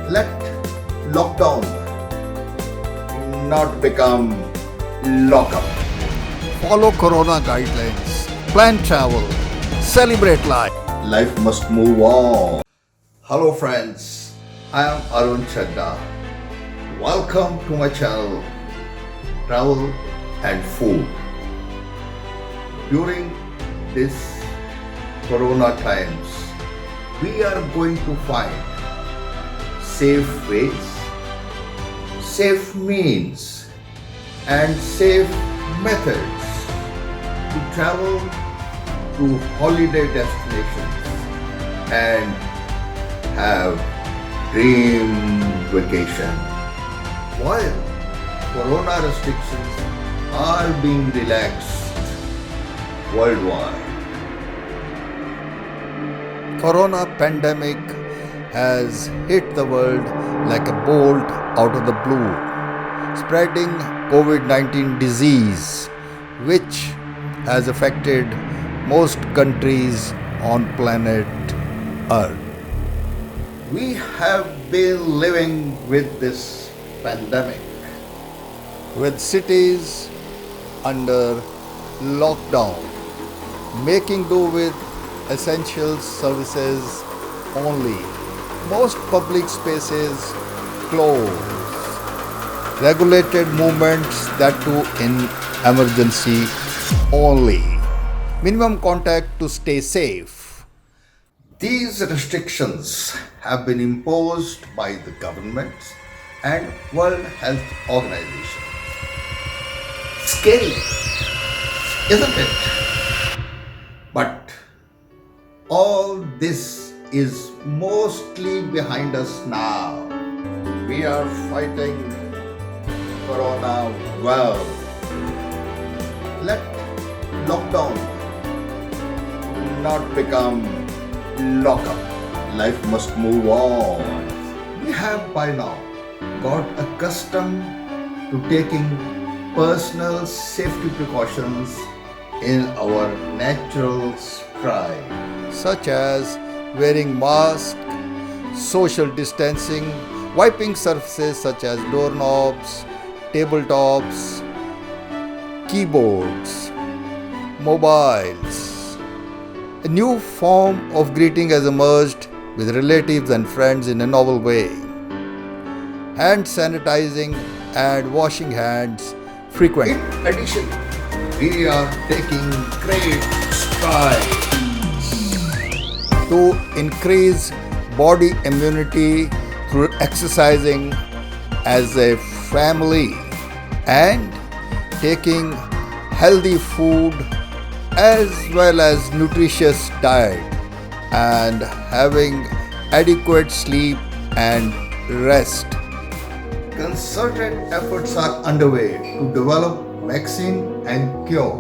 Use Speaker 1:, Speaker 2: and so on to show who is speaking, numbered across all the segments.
Speaker 1: Let lockdown not become lockup.
Speaker 2: Follow Corona guidelines, plan travel, celebrate life.
Speaker 1: Life must move on. Hello friends, I am Arun Chadda. Welcome to my channel Travel and Food. During this Corona times, we are going to find safe ways, safe means and safe methods to travel to holiday destinations and have dream vacation. While Corona restrictions are being relaxed worldwide.
Speaker 2: Corona pandemic has hit the world like a bolt out of the blue, spreading COVID-19 disease, which has affected most countries on planet Earth.
Speaker 1: We have been living with this pandemic,
Speaker 2: with cities under lockdown, making do with essential services only. Most public spaces closed. Regulated movements that too in emergency only. Minimum contact to stay safe.
Speaker 1: these restrictions have been imposed by the governments and World Health Organization. Scary, isn't it? But all this is mostly behind us now. We are fighting Corona well. Let lockdown not become lockup. Life must move on. We have by now got accustomed to taking personal safety precautions in our natural stride,
Speaker 2: Such as wearing mask, social distancing, wiping surfaces such as doorknobs, tabletops, keyboards, mobiles. A new form of greeting has emerged with relatives and friends in a novel way. Hand sanitizing and washing hands frequently.
Speaker 1: In addition, we are taking great strides
Speaker 2: To increase body immunity through exercising as a family and taking healthy food as well as nutritious diet and having adequate sleep and rest.
Speaker 1: Concerted efforts are underway to develop vaccine and cure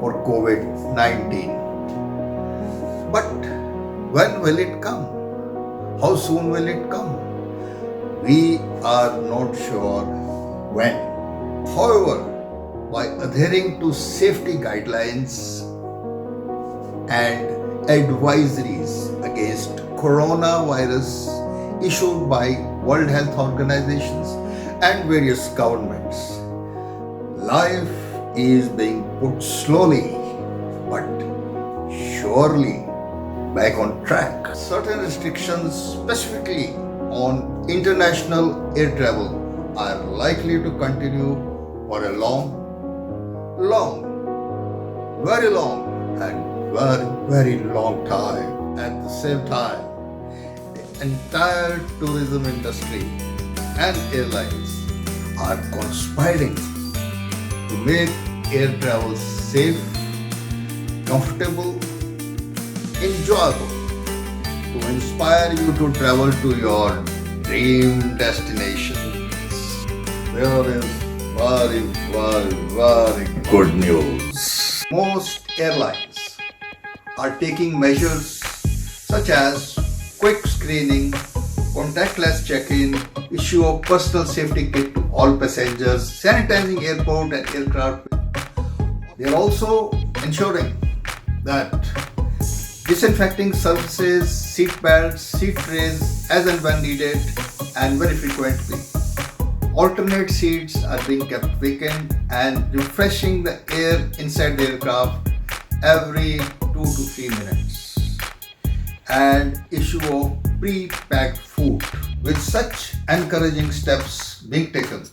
Speaker 1: for COVID-19. But when will it come? How soon will it come? We are not sure when. However, by adhering to safety guidelines and advisories against coronavirus issued by World Health Organizations and various governments, life is being put slowly but surely back on track. Certain restrictions, specifically on international air travel, are likely to continue for a very long and very long time. At the same time, the entire tourism industry and airlines are conspiring to make air travel safe, comfortable, enjoyable, to inspire you to travel to your dream destinations. There is very good news. Most airlines are taking measures such as quick screening, contactless check-in, issue of personal safety kit to all passengers, sanitizing airport and aircraft. They are also ensuring that disinfecting surfaces, seat belts, seat trays as and when needed and very frequently. Alternate seats are being kept vacant and refreshing the air inside the aircraft every 2 to 3 minutes. And issue of pre-packed food. With such encouraging steps being taken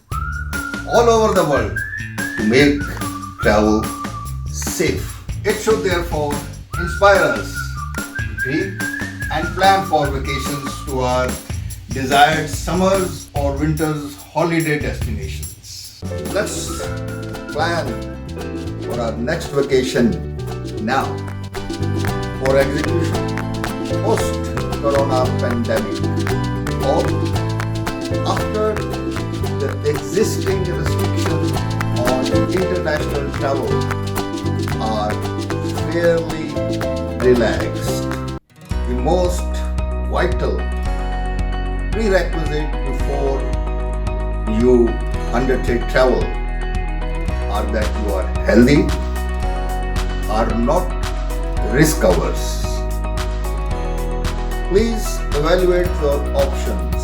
Speaker 1: all over the world to make travel safe, it should therefore inspire us to dream and plan for vacations to our desired summers or winters holiday destinations. Let's plan for our next vacation now for execution post-corona pandemic or after the existing restrictions on international travel are fairly relaxed. The most vital prerequisite before you undertake travel are that you are healthy, are not risk averse. Please evaluate your options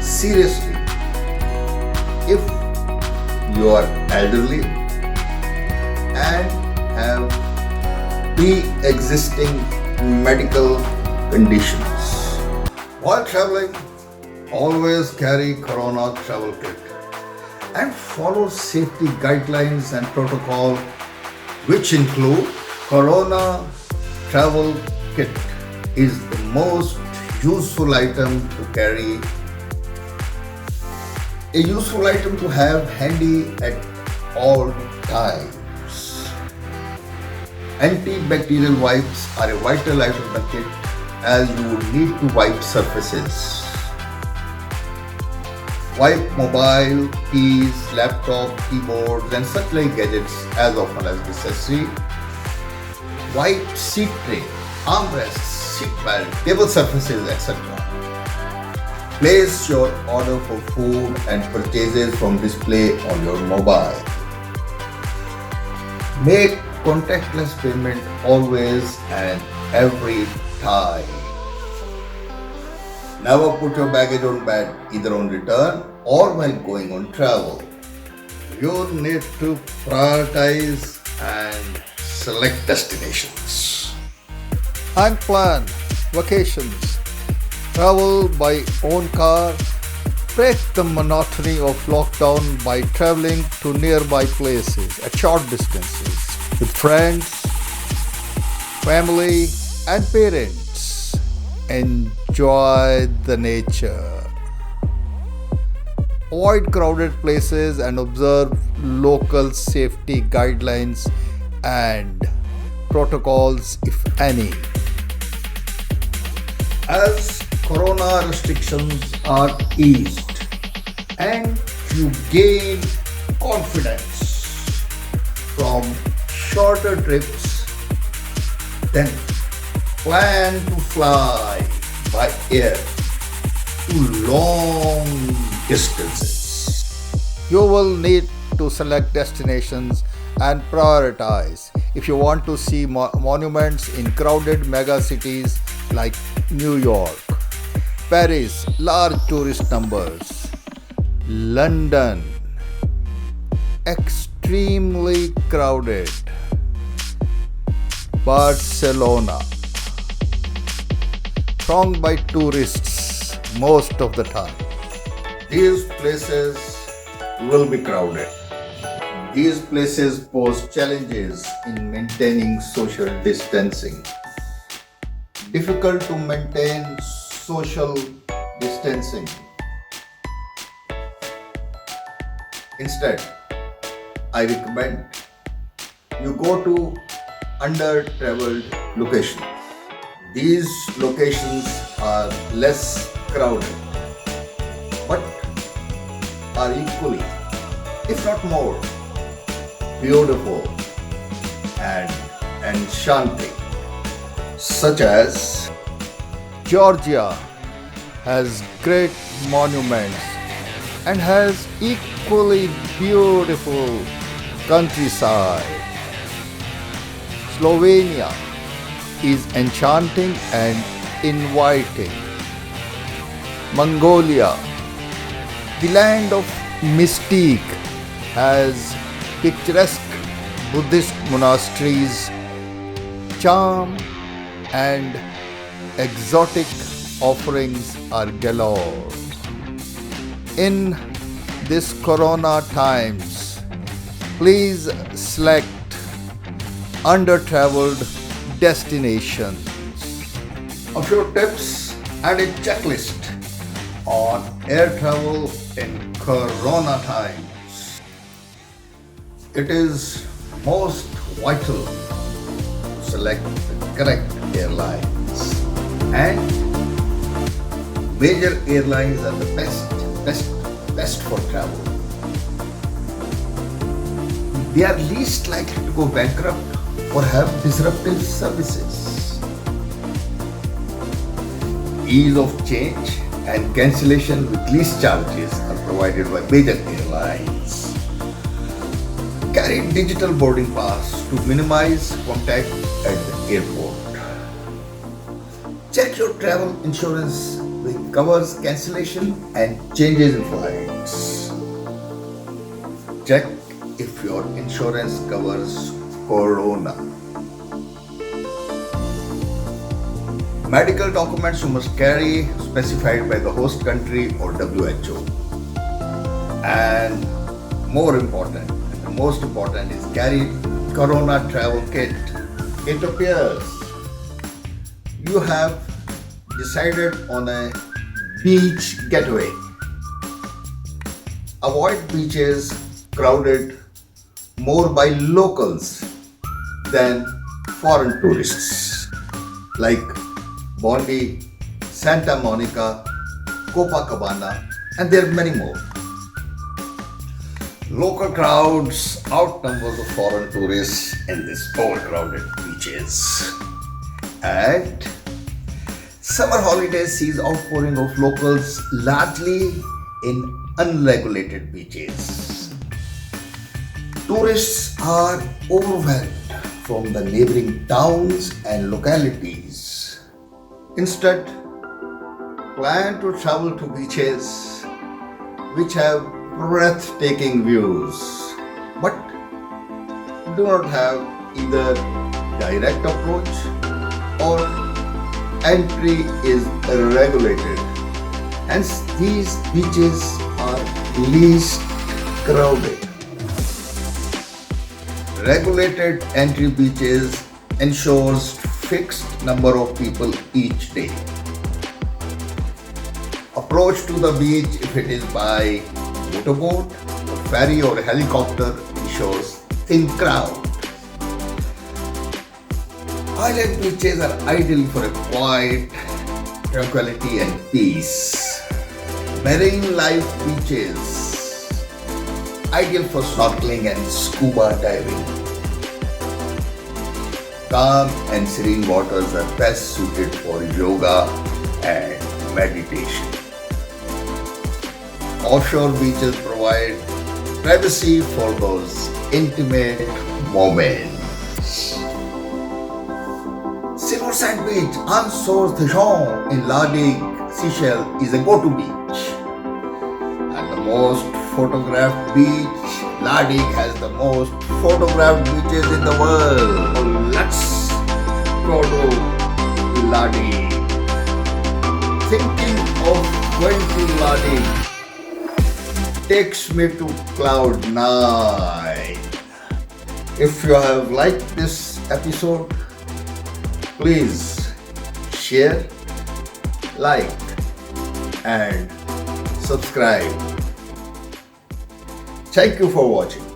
Speaker 1: seriously. If you are elderly and have pre-existing medical conditions, while traveling, always carry Corona travel kit and follow safety guidelines and protocol, which include Corona travel kit is the most useful item to carry, a useful item to have handy at all times. Antibacterial wipes are a vital item in the kit as you would need to wipe surfaces. Wipe mobile, keys, laptop, keyboards and such like gadgets as often as necessary. Wipe seat tray, armrests, seat belt, table surfaces, etc. Place your order for food and purchases from display on your mobile. Make contactless payment always and every time. Never put your baggage on bed either on return or while going on travel. You need to prioritize and select destinations.
Speaker 2: And plan vacations. Travel by own car. Break the monotony of lockdown by traveling to nearby places at short distances with friends, family, and parents. Enjoy the nature. Avoid crowded places and observe local safety guidelines and protocols, if any.
Speaker 1: As Corona restrictions are eased and you gain confidence from shorter trips, then plan to fly by air to long distances.
Speaker 2: You will need to select destinations and prioritize if you want to see monuments in crowded mega cities like New York, Paris, large tourist numbers, London, extremely crowded, Barcelona, thronged by tourists most of the time.
Speaker 1: These places will be crowded. These places pose challenges in maintaining social distancing. Difficult to maintain social distancing. Instead, I recommend you go to under-traveled locations. These locations are less crowded, but are equally, if not more, beautiful and enchanting, such as
Speaker 2: Georgia has great monuments and has equally beautiful countryside. Slovenia is enchanting and inviting. Mongolia, the land of mystique, has picturesque Buddhist monasteries, charm, and exotic offerings are galore. In this corona times, please select under-traveled destinations.
Speaker 1: A few tips and a checklist on air travel in corona times. It is most vital to select the correct airlines, and major airlines are the best for travel. They are least likely to go bankrupt or have disruptive services. Ease of change and cancellation with least charges are provided by major airlines. Carry digital boarding pass to minimize contact at the airport. Check your travel insurance which covers cancellation and changes in flights. Check if your insurance covers corona. Medical documents you must carry specified by the host country or WHO. And more important, and the most important is carry corona travel kit. It appears you have decided on a beach getaway. Avoid beaches crowded more by locals than foreign tourists like Bondi, Santa Monica, Copacabana, and there are many more. Local crowds outnumber the foreign tourists in these overcrowded beaches. And summer holidays sees outpouring of locals largely in unregulated beaches. Tourists are overwhelmed from the neighboring towns and localities. Instead, plan to travel to beaches which have breathtaking views but do not have either direct approach or entry is regulated. Hence, these beaches are least crowded. Regulated entry beaches ensures fixed number of people each day. Approach to the beach, if it is by motorboat, ferry or helicopter, ensures thin crowd. Island beaches are ideal for a quiet, tranquility and peace. Marine life beaches, ideal for snorkeling and scuba diving. Calm and serene waters are best suited for yoga and meditation. Offshore beaches provide privacy for those intimate moments. Silver Sand Beach, Anse-sur-Dijon in Lardig, Seychelles is a go-to beach. And the most photographed beach, Lardig has the most photographed beaches in the world. So let's go to Lardig. Thinking of going to Lardig takes me to cloud 9. If you have liked this episode, please share, like and subscribe. Thank you for watching.